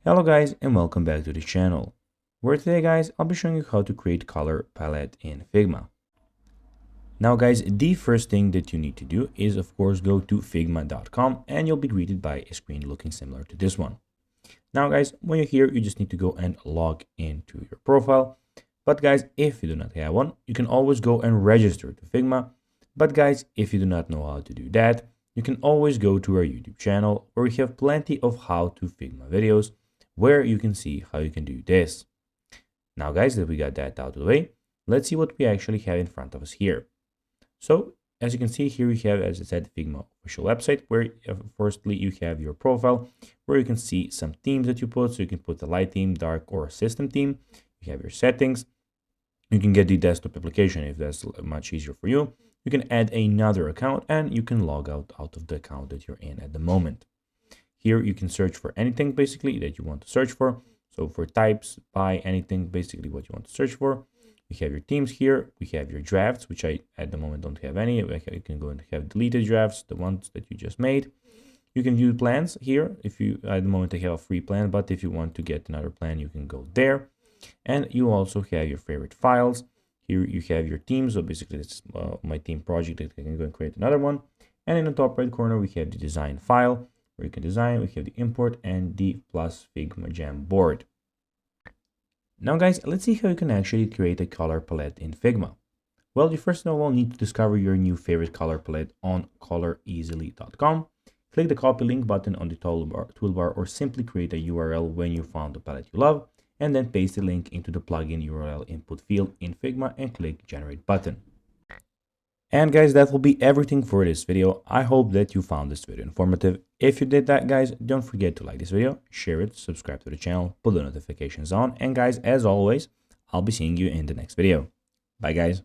Hello guys and welcome back to the channel, where today guys I'll be showing you how to create color palette in Figma. Now guys, the first thing that you need to do is of course go to figma.com and you'll be greeted by a screen looking similar to this one. Now guys, when you're here you just need to go and log into your profile. But guys, if you do not have one, you can always go and register to Figma. But guys, if you do not know how to do that, you can always go to our YouTube channel where we have plenty of how to Figma videos where you can see how you can do this. Now guys, that we got that out of the way, let's see what we actually have in front of us here. So as you can see here, we have, as I said, Figma official website where firstly you have your profile where you can see some themes that you put. So you can put a light theme, dark, or a system theme. You have your settings. You can get the desktop application if that's much easier for you. You can add another account and you can log out of the account that you're in at the moment. Here you can search for anything basically that you want to search for. So for types, by anything, basically what you want to search for. We have your themes here. We have your drafts, which I at the moment don't have any. You can go and have deleted drafts, the ones that you just made. You can view plans here. If you at the moment I have a free plan, but if you want to get another plan, you can go there. And you also have your favorite files. Here you have your themes. So basically this is my theme project that I can go and create another one. And in the top right corner, we have the design file where you can design. We have the import and the plus Figma Jam board. Now guys, let's see how you can actually create a color palette in Figma. Well, you first of all need to discover your new favorite color palette on coloreasily.com. Click the copy link button on the toolbar or simply create a URL when you found the palette you love, and then paste the link into the plugin URL input field in Figma and click generate button. And guys, that will be everything for this video. I hope that you found this video informative. If you did that guys, don't forget to like this video, share it, subscribe to the channel, put the notifications on, and guys, as always, I'll be seeing you in the next video. Bye guys.